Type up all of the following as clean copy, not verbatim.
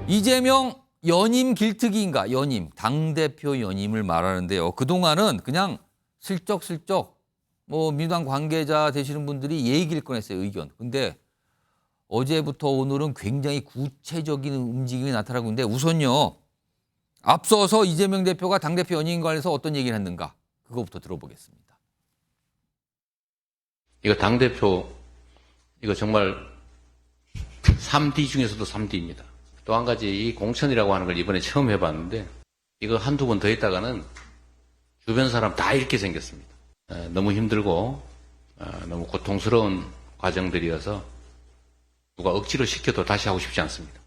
이재명 연임 길트기인가? 연임, 당대표 연임을 말하는데요. 그동안은 그냥 슬쩍슬쩍 민주당 관계자 되시는 분들이 얘기를 꺼냈어요, 의견. 근데 어제부터 오늘은 굉장히 구체적인 움직임이 나타나고 있는데 우선요. 앞서서 이재명 대표가 당대표 연임 관련해서 어떤 얘기를 했는가? 그거부터 들어보겠습니다. 이거 당대표, 이거 정말 3D 중에서도 3D입니다. 또 한 가지 이 공천이라고 하는 걸 이번에 처음 해봤는데 이거 한두 번 더 있다가는 주변 사람 다 잃게 생겼습니다. 너무 힘들고 너무 고통스러운 과정들이어서 누가 억지로 시켜도 다시 하고 싶지 않습니다.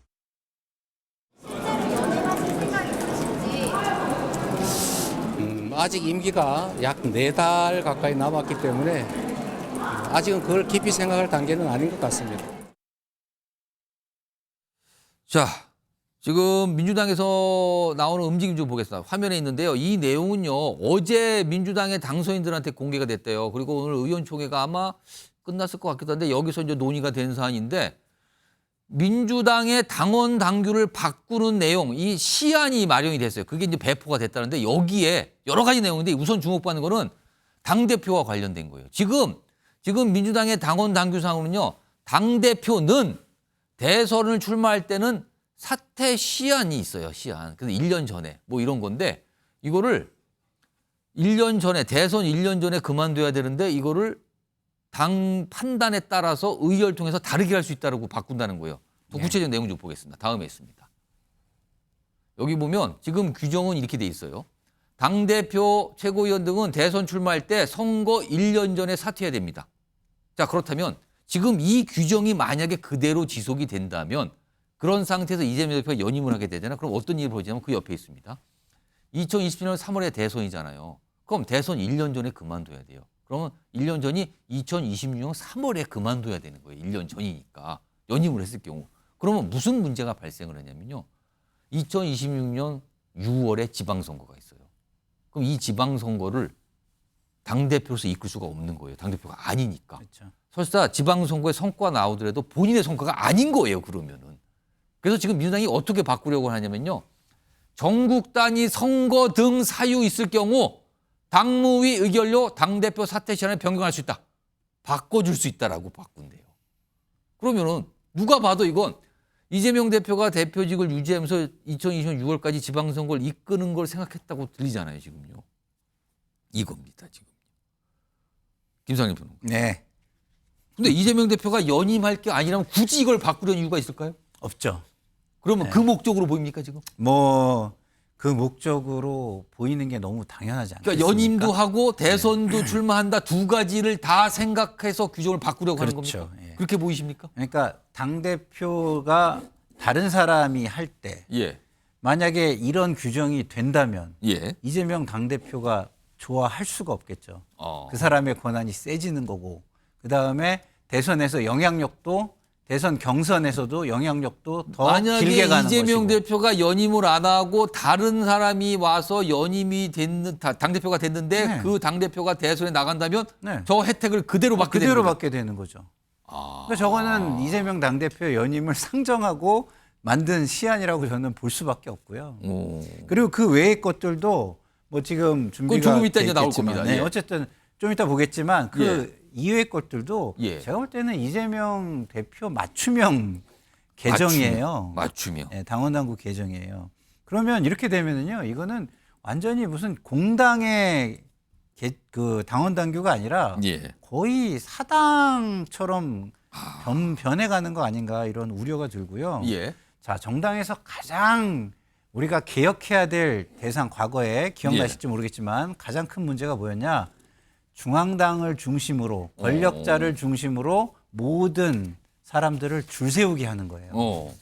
아직 임기가 약 4달 가까이 남았기 때문에 아직은 그걸 깊이 생각할 단계는 아닌 것 같습니다. 자, 지금 민주당에서 나오는 움직임 좀 보겠습니다. 화면에 있는데요. 이 내용은요. 어제 민주당의 당선인들한테 공개가 됐대요. 그리고 오늘 의원총회가 아마 끝났을 것 같기도 한데 여기서 이제 논의가 된 사안인데 민주당의 당원 당규를 바꾸는 내용, 이 시안이 마련이 됐어요. 그게 이제 배포가 됐다는데 여기에 여러 가지 내용인데 우선 주목받는 거는 당대표와 관련된 거예요. 지금 민주당의 당원 당규상으로는요. 당대표는 대선을 출마할 때는 사퇴 시한이 있어요. 시한. 그래서 1년 전에 이런 건데 이거를 1년 전에 대선 1년 전에 그만둬야 되는데 이거를 당 판단에 따라서 의결을 통해서 다르게 할 수 있다고 바꾼다는 거예요. 또 구체적인 내용 좀 보겠습니다. 다음에 있습니다. 여기 보면 지금 규정은 이렇게 돼 있어요. 당대표 최고위원 등은 대선 출마할 때 선거 1년 전에 사퇴해야 됩니다. 자, 그렇다면 지금 이 규정이 만약에 그대로 지속이 된다면 그런 상태에서 이재명 대표가 연임을 하게 되잖아요. 그럼 어떤 일이 벌어지냐면 그 옆에 있습니다. 2027년 3월에 대선이잖아요. 그럼 대선 1년 전에 그만둬야 돼요. 그러면 1년 전이 2026년 3월에 그만둬야 되는 거예요. 1년 전이니까. 연임을 했을 경우. 그러면 무슨 문제가 발생을 하냐면요. 2026년 6월에 지방선거가 있어요. 그럼 이 지방선거를 당대표로서 이끌 수가 없는 거예요. 당대표가 아니니까. 그렇죠. 설사 지방선거에 성과가 나오더라도 본인의 성과가 아닌 거예요. 그러면은. 그래서 지금 민주당이 어떻게 바꾸려고 하냐면요. 전국 단위 선거 등 사유 있을 경우 당무위 의결로 당대표 사퇴 시한을 변경할 수 있다. 바꿔줄 수 있다라고 바꾼대요. 그러면은 누가 봐도 이건 이재명 대표가 대표직을 유지하면서 2020년 6월까지 지방선거를 이끄는 걸 생각했다고 들리잖아요. 지금요. 이겁니다. 지금. 김상일 변호사. 네. 근데 이재명 대표가 연임할 게 아니라면 굳이 이걸 바꾸려는 이유가 있을까요? 없죠. 그러면 네. 그 목적으로 보입니까 지금? 그 목적으로 보이는 게 너무 당연하지 않겠습니까? 그러니까 연임도 하고 대선도 출마한다 두 가지를 다 생각해서 규정을 바꾸려고 하는 그렇죠. 겁니까? 예. 그렇게 보이십니까? 그러니까 당대표가 다른 사람이 할 때 예. 만약에 이런 규정이 된다면 예. 이재명 당대표가 좋아할 수가 없겠죠. 그 사람의 권한이 세지는 거고 그다음에 대선에서 영향력도 대선 경선에서도 영향력도 더 길게 가는 것이고. 이재명 대표가 연임을 안 하고 다른 사람이 와서 연임이 됐는 당대표가 됐는데 네. 그 당대표가 대선에 나간다면 네. 저 혜택을 그대로 받게 되는 그대로 거죠. 받게 되는 거죠. 그러니까 저거는 이재명 당대표 연임을 상정하고 만든 시안이라고 저는 볼 수밖에 없고요. 그리고 그 외의 것들도 지금 준비가 조금 이따 돼 이제 나올 있겠지만, 겁니다. 예. 어쨌든 좀 이따 보겠지만 그 예. 이외의 것들도 예. 제가 볼 때는 이재명 대표 맞춤형 개정이에요. 맞춤형. 네, 당원당규 개정이에요. 그러면 이렇게 되면은요, 이거는 완전히 무슨 공당의 그 당원당규가 아니라 예. 거의 사당처럼 변해가는 거 아닌가 이런 우려가 들고요. 예. 자, 정당에서 가장 우리가 개혁해야 될 대상 과거에 기억나실지 모르겠지만 가장 큰 문제가 뭐였냐? 중앙당을 중심으로 권력자를 중심으로 모든 사람들을 줄 세우게 하는 거예요.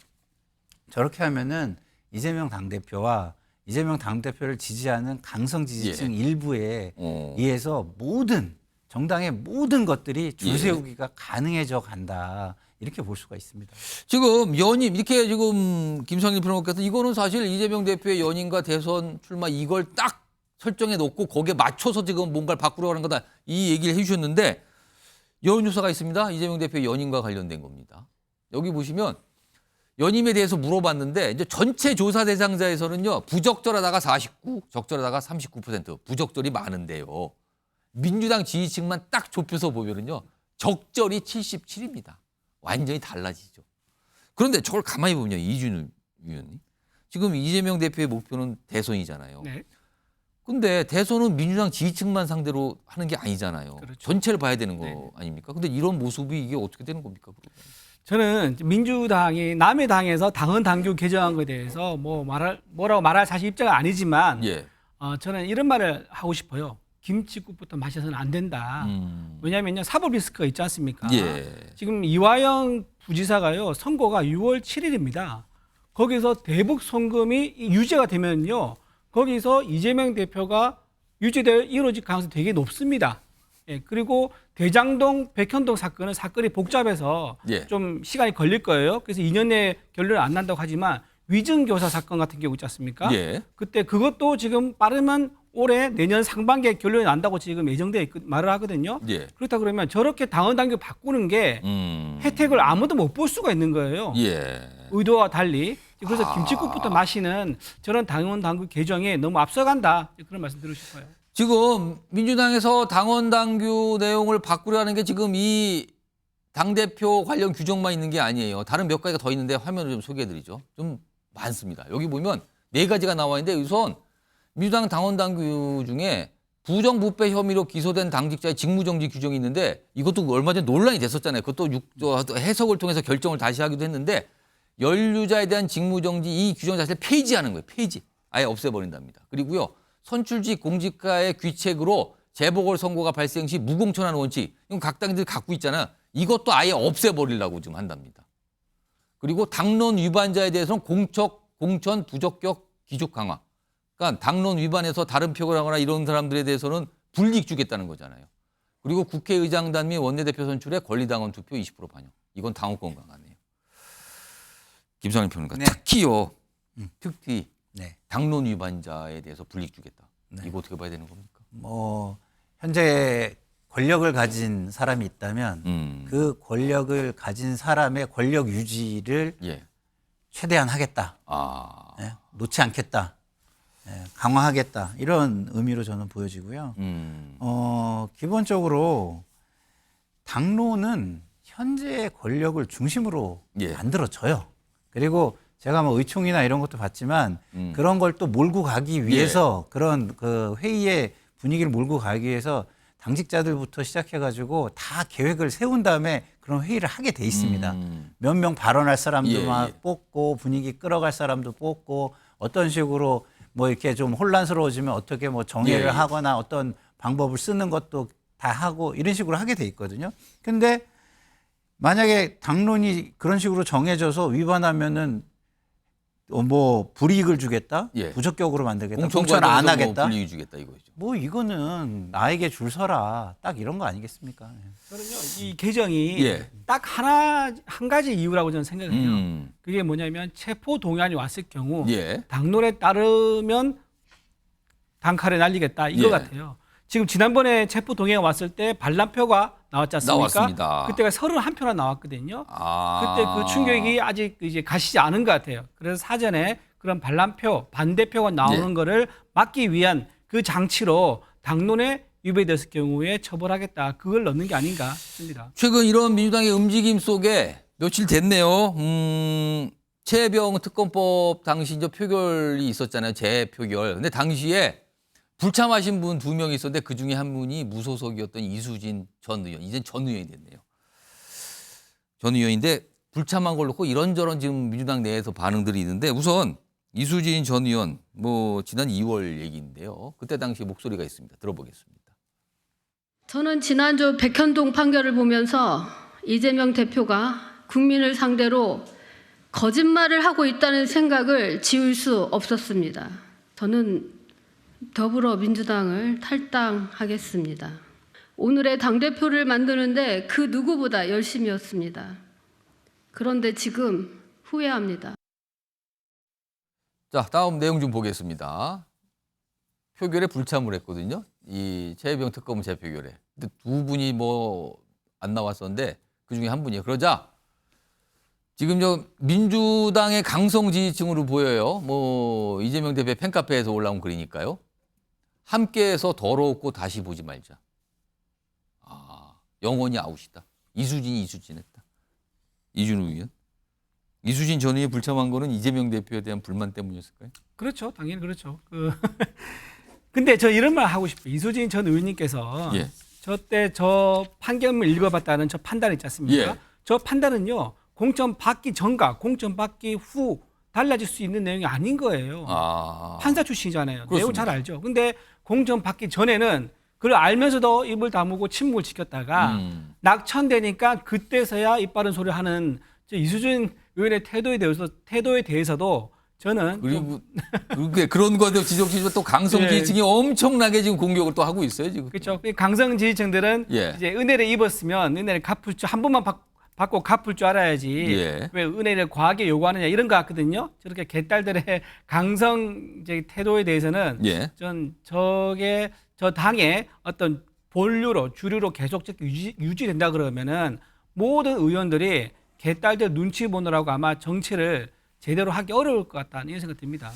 저렇게 하면은 이재명 당대표와 이재명 당대표를 지지하는 강성 지지층 일부에 의해서 모든 정당의 모든 것들이 줄 세우기가 가능해져 간다. 이렇게 볼 수가 있습니다. 지금 연임 이렇게 지금 김상일 변호사께서 이거는 사실 이재명 대표의 연임과 대선 출마 이걸 딱 설정해 놓고 거기에 맞춰서 지금 뭔가를 바꾸려고 하는 거다. 이 얘기를 해 주셨는데 여론조사가 있습니다. 이재명 대표의 연임과 관련된 겁니다. 여기 보시면 연임에 대해서 물어봤는데 이제 전체 조사 대상자에서는요 부적절하다가 49, 적절하다가 39%, 부적절이 많은데요. 민주당 지지층만 딱 좁혀서 보면은요 적절히 77입니다. 완전히 달라지죠. 그런데 저걸 가만히 보면요 이준우 의원님 지금 이재명 대표의 목표는 대선이잖아요. 네. 근데 대선은 민주당 지지층만 상대로 하는 게 아니잖아요. 그렇죠. 전체를 봐야 되는 거 네. 아닙니까? 근데 이런 모습이 이게 어떻게 되는 겁니까? 그러면? 저는 민주당이 남의 당에서 당헌 당규 개정한 것에 대해서 뭐라고 말할 사실 입장은 아니지만 예. 저는 이런 말을 하고 싶어요. 김치국부터 마셔서는 안 된다. 왜냐하면요 사법 리스크가 있지 않습니까? 예. 지금 이화영 부지사가요 선고가 6월 7일입니다. 거기서 대북 송금이 유죄가 되면요 거기서 이재명 대표가 이루어질 가능성이 되게 높습니다. 예, 그리고 대장동, 백현동 사건이 복잡해서 예. 좀 시간이 걸릴 거예요. 그래서 2년 내에 결론이 안 난다고 하지만 위증교사 사건 같은 경우 있지 않습니까? 예. 그때 그것도 지금 빠르면 올해 내년 상반기에 결론이 난다고 지금 예정돼 말을 하거든요. 예. 그렇다 그러면 저렇게 당헌 당규 바꾸는 게 음. 혜택을 아무도 못 볼 수가 있는 거예요. 예. 의도와 달리. 그래서 김치국부터 마시는 저런 당헌 당규 개정에 너무 앞서간다. 그런 말씀 드리고 싶어요. 지금 민주당에서 당원 당규 내용을 바꾸려는 게 지금 이 당대표 관련 규정만 있는 게 아니에요. 다른 몇 가지가 더 있는데 화면을 좀 소개해드리죠. 좀 많습니다. 여기 보면 4가지가 나와 있는데 우선 민주당 당원 당규 중에 부정부패 혐의로 기소된 당직자의 직무정지 규정이 있는데 이것도 얼마 전에 논란이 됐었잖아요. 그것도 해석을 통해서 결정을 다시 하기도 했는데 연루자에 대한 직무정지 이 규정 자체를 폐지하는 거예요. 폐지. 아예 없애버린답니다. 그리고요. 선출직 공직자의 귀책으로 재보궐선거가 발생 시 무공천하는 원칙. 이건 각 당들이 갖고 있잖아. 이것도 아예 없애버리려고 지금 한답니다. 그리고 당론 위반자에 대해서는 공천 부적격 기족 강화. 그러니까 당론 위반해서 다른 표결을 하거나 이런 사람들에 대해서는 불이익 주겠다는 거잖아요. 그리고 국회의장단 및 원내대표 선출에 권리당원 투표 20% 반영. 이건 당원권 강화네요. 김성일 평론가. 네. 특히요. 특히 네. 당론 위반자에 대해서 불이익 주겠다. 네. 이거 어떻게 봐야 되는 겁니까? 뭐 현재 권력을 가진 사람이 있다면 그 권력을 가진 사람의 권력 유지를 예. 최대한 하겠다. 아. 예, 놓지 않겠다. 예, 강화하겠다. 이런 의미로 저는 보여지고요. 기본적으로 당론은 현재의 권력을 중심으로 예. 만들어져요. 그리고 제가 뭐 의총이나 이런 것도 봤지만 그런 걸 또 몰고 가기 위해서 그런 그 회의의 분위기를 몰고 가기 위해서 당직자들부터 시작해가지고 다 계획을 세운 다음에 그런 회의를 하게 돼 있습니다. 몇 명 발언할 사람도 예, 막 예. 뽑고 분위기 끌어갈 사람도 뽑고 어떤 식으로 뭐 이렇게 좀 혼란스러워지면 어떻게 뭐 정리를 예, 예. 하거나 어떤 방법을 쓰는 것도 다 하고 이런 식으로 하게 돼 있거든요. 근데 만약에 당론이 그런 식으로 정해져서 위반하면은 뭐 불이익을 주겠다, 예. 부적격으로 만들겠다, 공천 공천을 안 과정에서 하겠다. 뭐 불이익 주겠다 이거죠. 뭐 이거는 나에게 줄 서라 딱 이런 거 아니겠습니까? 저는요 이 개정이 예. 딱 한 가지 이유라고 저는 생각을 해요. 그게 뭐냐면 체포 동의안이 왔을 경우 예. 당론에 따르면 단칼에 날리겠다 이거 예. 같아요. 지금 지난번에 체포 동의안 왔을 때 반란표가 나왔지 않습니까? 나왔습니다. 그때가 31표나 나왔거든요. 아. 그때 그 충격이 아직 이제 가시지 않은 것 같아요. 그래서 사전에 그런 반란표, 반대표가 나오는 예. 거를 막기 위한 그 장치로 당론에 위배됐을 경우에 처벌하겠다. 그걸 넣는 게 아닌가 싶습니다. 최근 이런 민주당의 움직임 속에 며칠 됐네요. 최혜병 특검법 당시 이제 표결이 있었잖아요. 재표결. 근데 당시에 불참하신 분 2명이 있었는데 그중에 한 분이 무소속이었던 이수진 전 의원. 이젠 전 의원이 됐네요. 전 의원인데 불참한 걸 놓고 이런저런 지금 민주당 내에서 반응들이 있는데 우선 이수진 전 의원 뭐 지난 2월 얘기인데요. 그때 당시 목소리가 있습니다. 들어보겠습니다. 저는 지난주 백현동 판결을 보면서 이재명 대표가 국민을 상대로 거짓말을 하고 있다는 생각을 지울 수 없었습니다. 저는 더불어민주당을 탈당하겠습니다. 오늘의 당대표를 만드는데 그 누구보다 열심이었습니다. 그런데 지금 후회합니다. 자, 다음 내용 좀 보겠습니다. 표결에 불참을 했거든요. 이 최혜병 특검 재표결에. 근데 2분이 뭐 안 나왔었는데 그중에 한 분이에요. 그러자 지금 저 민주당의 강성 지지층으로 보여요. 뭐 이재명 대표 팬카페에서 올라온 글이니까요. 함께해서 더러웠고 다시 보지 말자. 아, 영원히 아웃이다. 이수진했다. 이준우 의원. 이수진 전 의원이 불참한 거는 이재명 대표에 대한 불만 때문이었을까요? 그렇죠. 당연히 그렇죠. 근데 저 이런 말 하고 싶어요. 이수진 전 의원님께서 예. 저 판결문을 읽어봤다는 저 판단 있지 않습니까? 예. 저 판단은요. 공천 받기 전과 공천 받기 후 달라질 수 있는 내용이 아닌 거예요. 아. 판사 출신이잖아요. 내용 그렇습니다. 잘 알죠. 근데 공천 받기 전에는 그걸 알면서도 입을 다무고 침묵을 지켰다가 낙천되니까 그때서야 입 바른 소리를 하는 저 이수진 의원의 태도에 대해서도 저는 그리고 그런 거에 지적지지만 또 강성 예. 지지층이 엄청나게 지금 공격을 또 하고 있어요 지금. 그렇죠. 강성 지지층들은 예. 이제 은혜를 입었으면 은혜를 갚을 줄 한 번만 받고 갚을 줄 알아야지. 예. 왜 은혜를 과하게 요구하느냐 이런 거 같거든요. 저렇게 개딸들의 강성 이제 태도에 대해서는 예. 전 저 당의 어떤 본류로 주류로 계속 유지된다 그러면은 모든 의원들이 개딸들 눈치 보느라고 아마 정치를 제대로 하기 어려울 것 같다는 이런 생각이 듭니다.